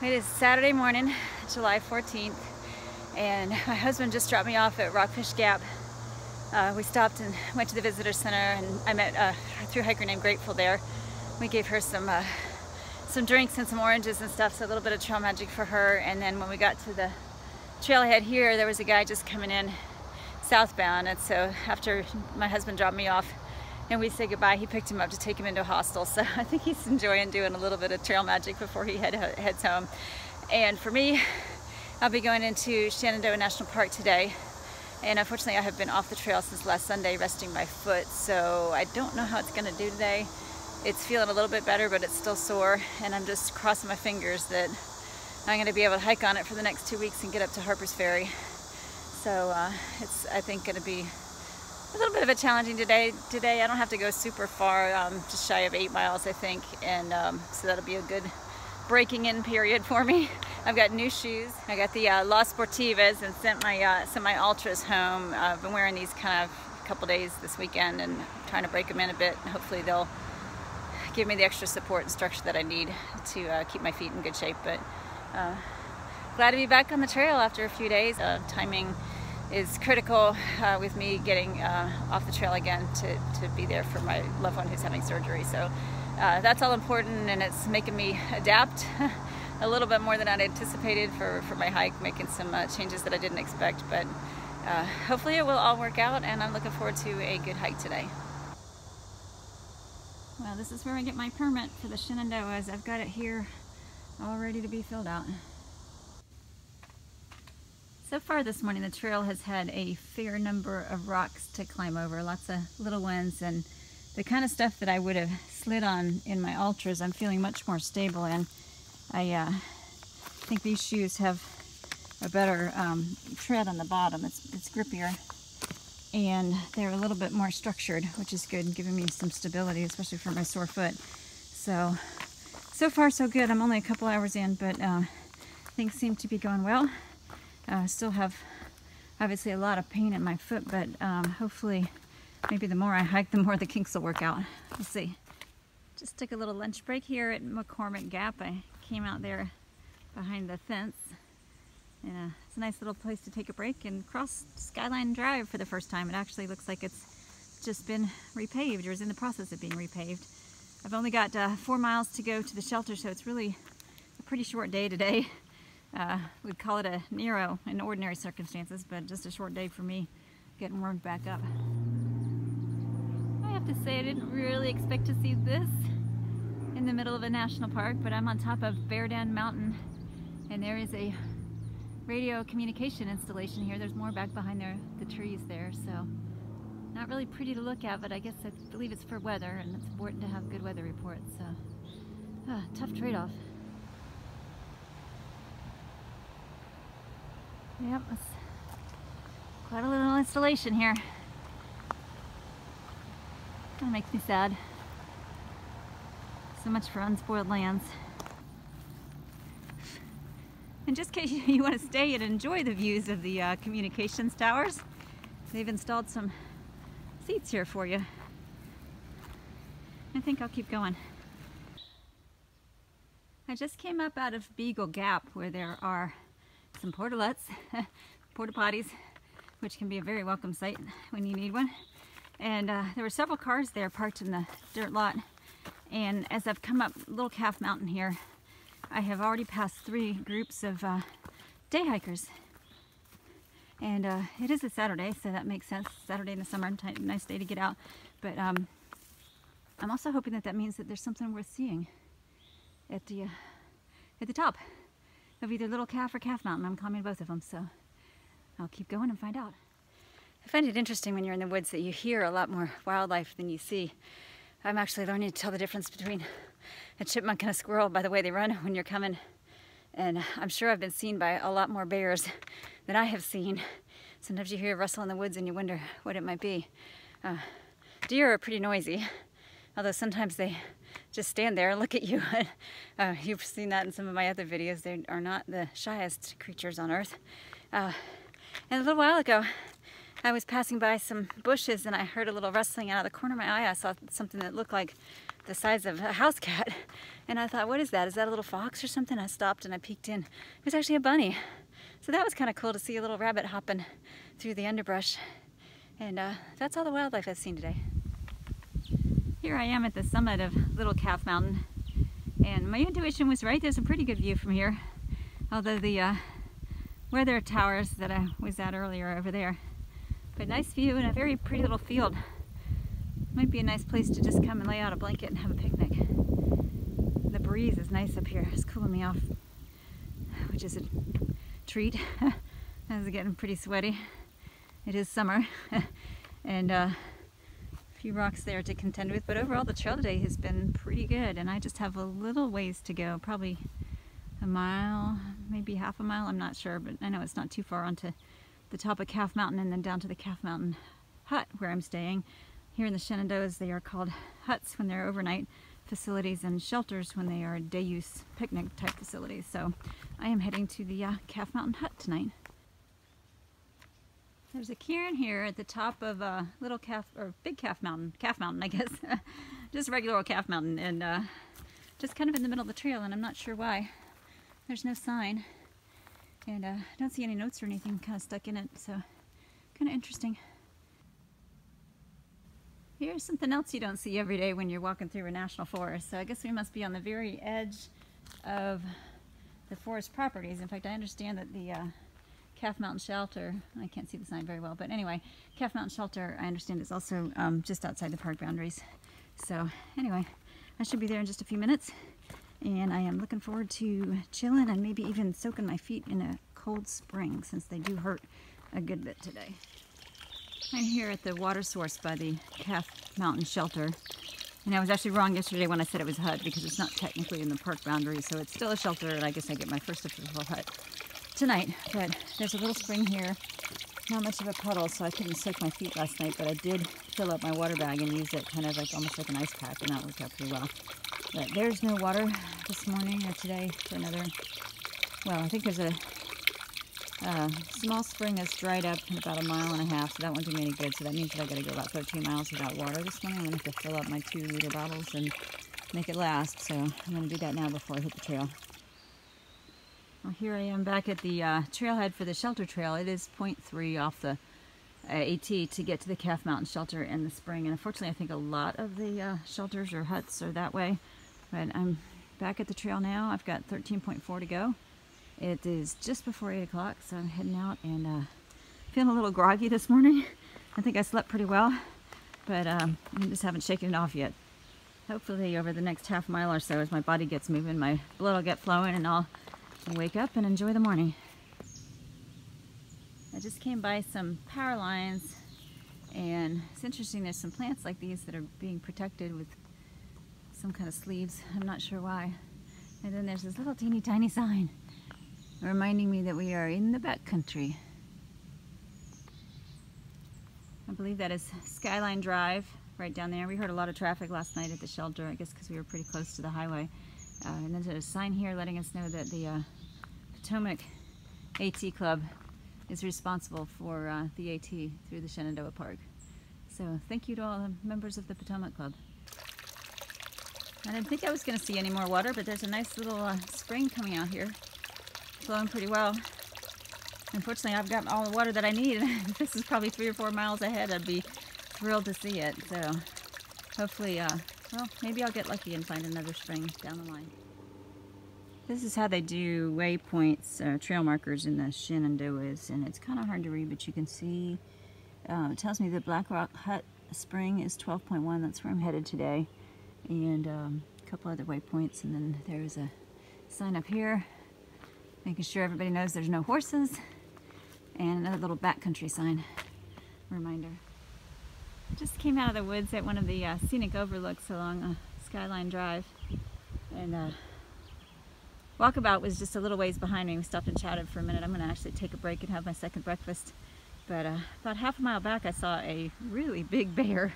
It is Saturday morning, July 14th, and my husband just dropped me off at Rockfish Gap. We stopped and went to the visitor center, and I met a thru-hiker named Grateful there. We gave her some drinks and some oranges and stuff, so a little bit of trail magic for her. And then when we got to the trailhead here, there was a guy just coming in southbound, and so after my husband dropped me off and we said goodbye, he picked him up to take him into a hostel. So I think he's enjoying doing a little bit of trail magic before he heads home. And for me, I'll be going into Shenandoah National Park today. And unfortunately, I have been off the trail since last Sunday, resting my foot, so I don't know how it's going to do today. It's feeling a little bit better, but it's still sore, and I'm just crossing my fingers that I'm going to be able to hike on it for the next 2 weeks and get up to Harper's Ferry. So it's, I think, going to be a little bit of a challenging day. Today I don't have to go super far, just shy of 8 miles, I think, and so that'll be a good breaking in period for me. I've got new shoes. I got the La Sportivas and sent my Ultras home. I've been wearing these kind of a couple days this weekend and trying to break them in a bit. Hopefully they'll give me the extra support and structure that I need to keep my feet in good shape. But glad to be back on the trail after a few days. Timing is critical with me getting off the trail again to be there for my loved one who's having surgery. So that's all important, and it's making me adapt a little bit more than I'd anticipated for my hike, making some changes that I didn't expect. But hopefully it will all work out, and I'm looking forward to a good hike today. Well, this is where I get my permit for the Shenandoahs. I've got it here all ready to be filled out. So far this morning, the trail has had a fair number of rocks to climb over, lots of little ones, and the kind of stuff that I would have slid on in my Ultras, I'm feeling much more stable in. I think these shoes have a better tread on the bottom. It's grippier, and they're a little bit more structured, which is good, giving me some stability, especially for my sore foot. So far so good. I'm only a couple hours in, but things seem to be going well. Still have obviously a lot of pain in my foot, but hopefully maybe the more I hike, the more the kinks will work out. We'll see. Just took a little lunch break here at McCormick Gap. I came out there behind the fence, and it's a nice little place to take a break and cross Skyline Drive for the first time. It actually looks like it's just been repaved, or is in the process of being repaved. I've only got 4 miles to go to the shelter, so it's really a pretty short day today. We'd call it a Nero in ordinary circumstances, but just a short day for me getting warmed back up. I have to say I didn't really expect to see this in the middle of a national park, but I'm on top of Bear Den Mountain, and there is a radio communication installation here. There's more back behind the trees there, so not really pretty to look at, but I guess I believe it's for weather, and it's important to have good weather reports, so tough trade-off. Yep, it's quite a little installation here. Kind of makes me sad. So much for unspoiled lands. And just in case you want to stay and enjoy the views of the communications towers, they've installed some seats here for you. I think I'll keep going. I just came up out of Beagle Gap, where there are some portalettes, porta potties, which can be a very welcome sight when you need one. And there were several cars there parked in the dirt lot. And as I've come up Little Calf Mountain here, I have already passed 3 groups of day hikers. And it is a Saturday, so that makes sense. Saturday in the summer, nice day to get out. But I'm also hoping that that means that there's something worth seeing at the top of either Little Calf or Calf Mountain. I'm climbing both of them, so I'll keep going and find out. I find it interesting when you're in the woods that you hear a lot more wildlife than you see. I'm actually learning to tell the difference between a chipmunk and a squirrel by the way they run when you're coming. And I'm sure I've been seen by a lot more bears than I have seen. Sometimes you hear a rustle in the woods and you wonder what it might be. Deer are pretty noisy, although sometimes they just stand there and look at you. You've seen that in some of my other videos. They are not the shyest creatures on earth. And a little while ago, I was passing by some bushes and I heard a little rustling out of the corner of my eye. I saw something that looked like the size of a house cat. And I thought, what is that? Is that a little fox or something? I stopped and I peeked in. It was actually a bunny. So that was kind of cool to see a little rabbit hopping through the underbrush. And that's all the wildlife I've seen today. Here I am at the summit of Little Calf Mountain. And my intuition was right. There's a pretty good view from here. Although the weather towers that I was at earlier are over there. But nice view and a very pretty little field. Might be a nice place to just come and lay out a blanket and have a picnic. The breeze is nice up here. It's cooling me off, which is a treat. I was getting pretty sweaty. It is summer. And a few rocks there to contend with. But overall the trail today has been pretty good. And I just have a little ways to go. Probably a mile, maybe half a mile. I'm not sure. But I know it's not too far onto the top of Calf Mountain and then down to the Calf Mountain hut where I'm staying. Here in the Shenandoahs, they are called huts when they're overnight facilities and shelters when they are day use picnic type facilities. So I am heading to the Calf Mountain hut tonight. There's a cairn here at the top of Little Calf, or Big Calf Mountain, I guess. Just regular old Calf Mountain, and just kind of in the middle of the trail, and I'm not sure why. There's no sign. And I don't see any notes or anything kind of stuck in it, so kind of interesting. Here's something else you don't see every day when you're walking through a national forest. So I guess we must be on the very edge of the forest properties. In fact, I understand that the Calf Mountain Shelter, I can't see the sign very well, but anyway, Calf Mountain Shelter, I understand, is also just outside the park boundaries. So anyway, I should be there in just a few minutes. And I am looking forward to chilling and maybe even soaking my feet in a cold spring since they do hurt a good bit today. I'm here at the water source by the Calf Mountain Shelter. And I was actually wrong yesterday when I said it was a hut because it's not technically in the park boundary, so it's still a shelter, and I guess I get my first official hut tonight. But there's a little spring here, not much of a puddle, so I couldn't soak my feet last night, but I did fill up my water bag and use it kind of like almost like an ice pack, and that worked out pretty well. But there's no water this morning or today for another, well, I think there's a small spring that's dried up in about 1.5 miles, so that won't do me any good. So that means that I gotta go about 13 miles without water this morning. I'm gonna have to fill up my 2-liter bottles and make it last. So I'm gonna do that now before I hit the trail. Well, here I am back at the trailhead for the shelter trail. It is 0.3 off the AT to get to the Calf Mountain Shelter and the spring. And unfortunately, I think a lot of the shelters or huts are that way. But I'm back at the trail now. I've got 13.4 to go. It is just before 8 o'clock, so I'm heading out and feeling a little groggy this morning. I think I slept pretty well, but I just haven't shaken it off yet. Hopefully over the next half mile or so, as my body gets moving, my blood will get flowing and I'll wake up and enjoy the morning. I just came by some power lines, and it's interesting, there's some plants like these that are being protected with some kind of sleeves. I'm not sure why. And then there's this little teeny tiny sign reminding me that we are in the backcountry. I believe that is Skyline Drive right down there. We heard a lot of traffic last night at the shelter, I guess because we were pretty close to the highway. And then there's a sign here letting us know that the Potomac AT Club is responsible for the AT through the Shenandoah Park. So thank you to all the members of the Potomac Club. I didn't think I was going to see any more water, but there's a nice little spring coming out here, flowing pretty well. Unfortunately, I've got all the water that I need. This is probably 3 or 4 miles ahead. I'd be thrilled to see it. So hopefully, well, maybe I'll get lucky and find another spring down the line. This is how they do waypoints, trail markers in the Shenandoahs, and it's kind of hard to read, but you can see, it tells me the Black Rock Hut Spring is 12.1, that's where I'm headed today, and a couple other waypoints, and then there's a sign up here, making sure everybody knows there's no horses, and another little backcountry sign, reminder. Just came out of the woods at one of the scenic overlooks along Skyline Drive, and walkabout was just a little ways behind me. We stopped and chatted for a minute. I'm going to actually take a break and have my second breakfast. But about half a mile back I saw a really big bear,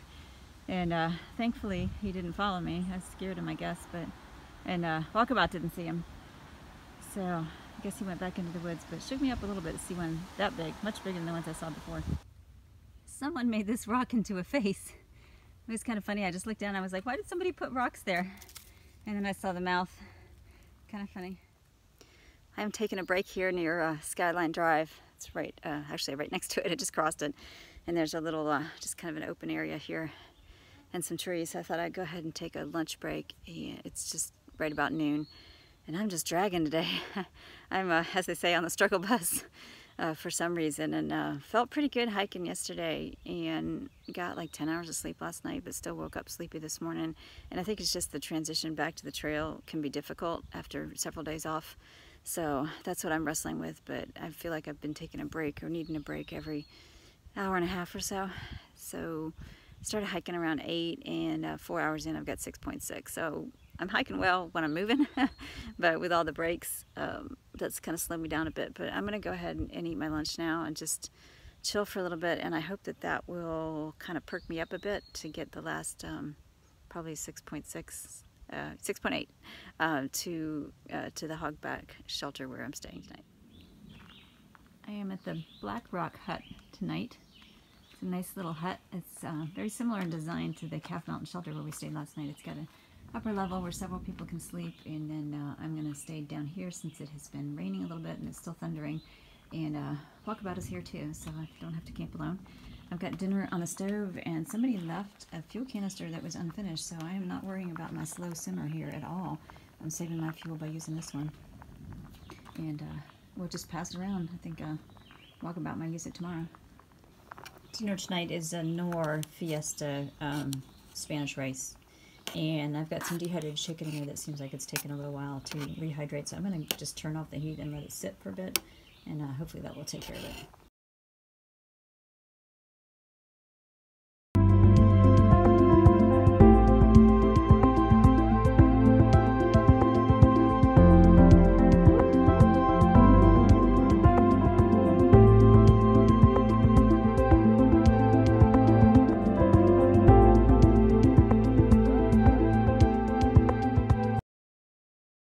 and thankfully he didn't follow me. I scared him, I guess, and walkabout didn't see him. So I guess he went back into the woods, but it shook me up a little bit to see one that big, much bigger than the ones I saw before. someone made this rock into a face. It was kind of funny. I just looked down and I was like, why did somebody put rocks there? And then I saw the mouth. Kind of funny. I'm taking a break here near Skyline Drive. It's right, actually right next to it. I just crossed it. And there's a little, just kind of an open area here and some trees. So I thought I'd go ahead and take a lunch break. And it's just right about noon. And I'm just dragging today. I'm, as they say, on the struggle bus for some reason. And felt pretty good hiking yesterday. And got like 10 hours of sleep last night, but still woke up sleepy this morning. And I think it's just the transition back to the trail can be difficult after several days off. So that's what I'm wrestling with. But I feel like I've been taking a break or needing a break every hour and a half or so. So I started hiking around 8, and 4 hours in I've got 6.6. So I'm hiking well when I'm moving, but with all the breaks, that's kind of slowed me down a bit. But I'm going to go ahead and eat my lunch now and just chill for a little bit, and I hope that that will kind of perk me up a bit to get the last probably 6.6, 6.8 to the hogback shelter where I'm staying tonight. I am at the Black Rock Hut tonight. It's a nice little hut. It's very similar in design to the Calf Mountain shelter where we stayed last night. It's got an upper level where several people can sleep, and then I'm going to stay down here since it has been raining a little bit and it's still thundering. And walkabout is here too, so I don't have to camp alone. I've got dinner on the stove, and somebody left a fuel canister that was unfinished, so I am not worrying about my slow simmer here at all. I'm saving my fuel by using this one. And we'll just pass it around. I think walkabout might use it tomorrow. Dinner tonight is a Nor Fiesta Spanish rice. And I've got some dehydrated chicken in here that seems like it's taken a little while to rehydrate, so I'm going to just turn off the heat and let it sit for a bit, and hopefully that will take care of it.